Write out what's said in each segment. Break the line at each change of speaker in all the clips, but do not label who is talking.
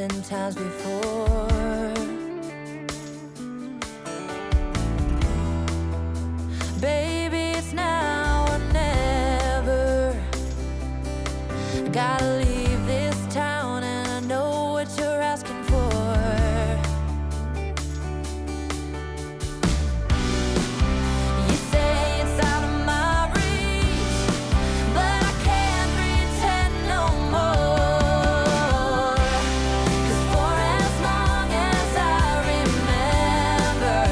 times before. Baby, it's now or never. I gotta leave this town and I know what you're asking for. You say it's out of my reach, but I can't pretend no more. 'Cause for as long as I remember,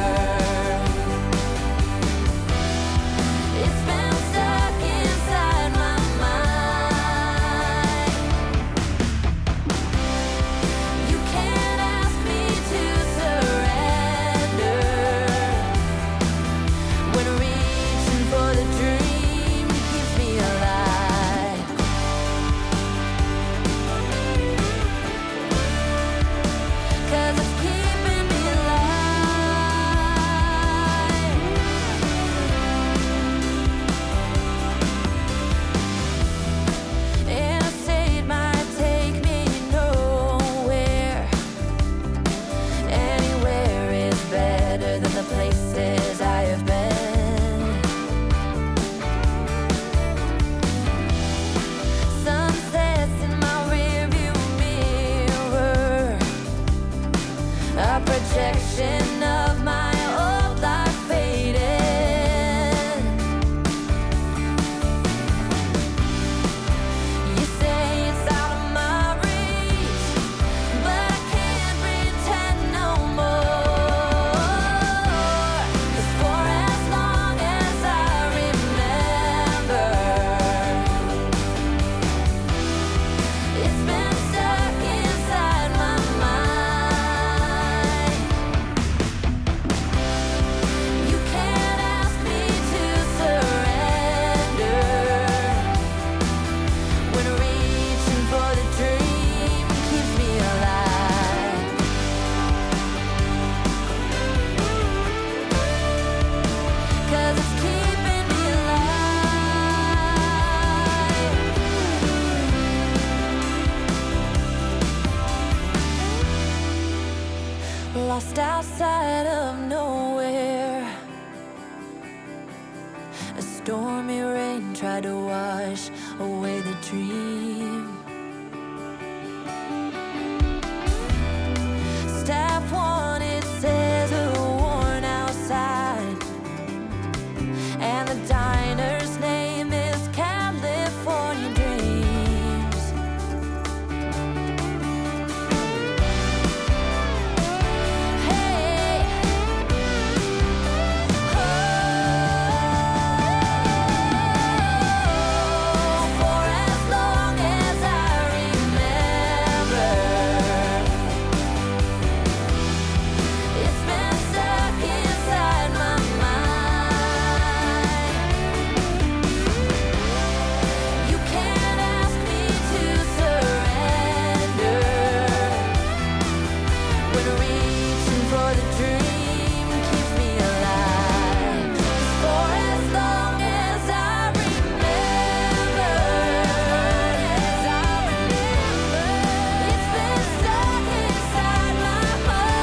it's been stuck inside my mind. You can't ask me to surrender when reaching for the dream keeps me alive. 'Cause it's keeping me alive. Interstate might take me nowhere. Anywhere is better than the places I have been. Sunsets in my rearview mirror, a projection of my old life fading. You say it's out of my reach, but I can't pretend no more. 'Cause for as long as I remember, it's been stuck inside my mind. You can't ask me to surrender when reaching for the dream keeps me alive. 'Cause it's keeping me alive. Lost outside of nowhere, a stormy rain tried to wash away the dream. Staff wanted scissor worn outside, and the diner's name is California Dreams. Hey, for as long as I remember, it's been stuck inside my mind. You can't ask me to surrender when reaching for the dream keeps me alive. For as long as I remember, it's been stuck inside my mind.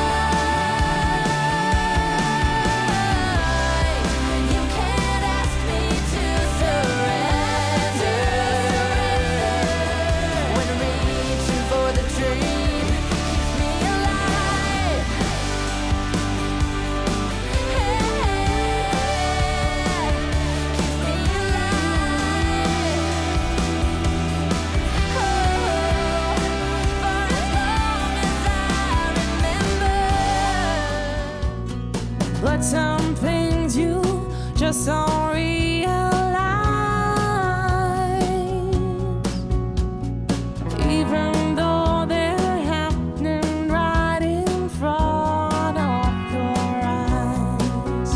You can't ask me to surrender when reaching for the dream keeps me alive. Hey, keeps me alive. Oh, for as long as I remember.
But some things you just don't realize, even though they're happening right in front of your eyes.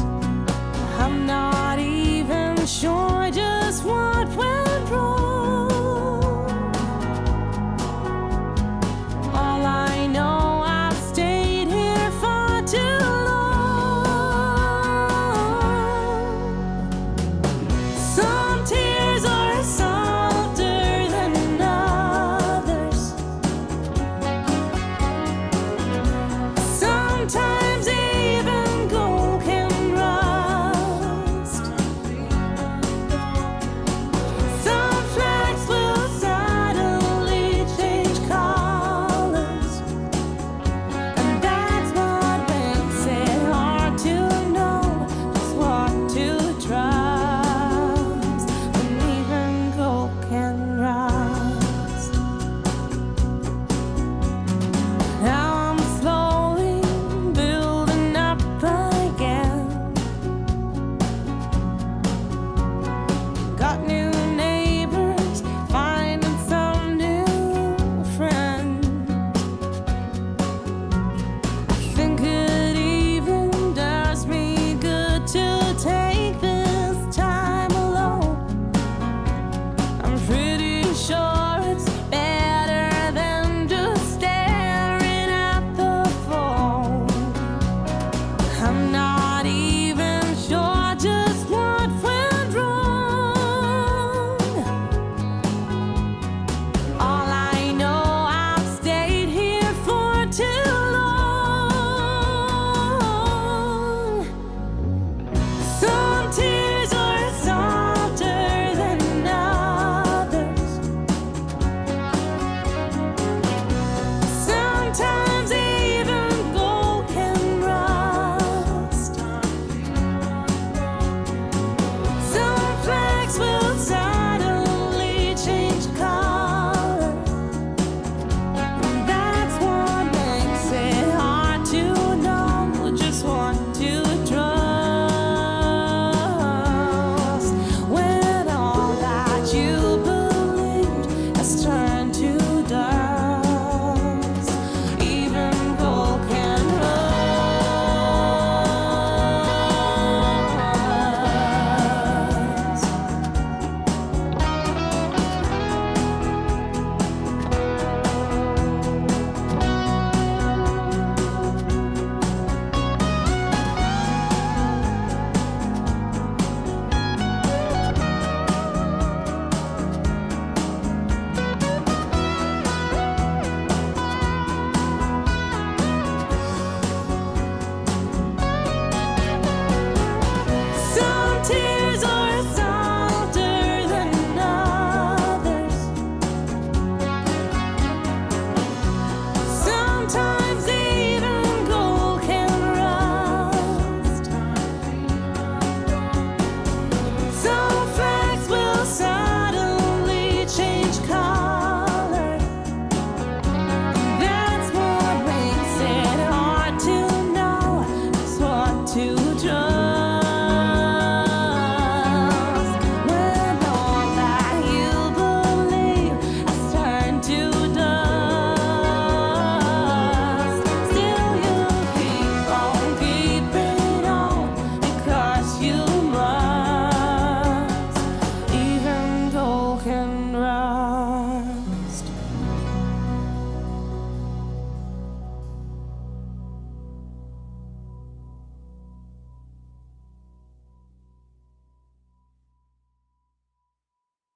I'm not even sure just what went wrong. All I know, I've stayed here for too long. Sometimes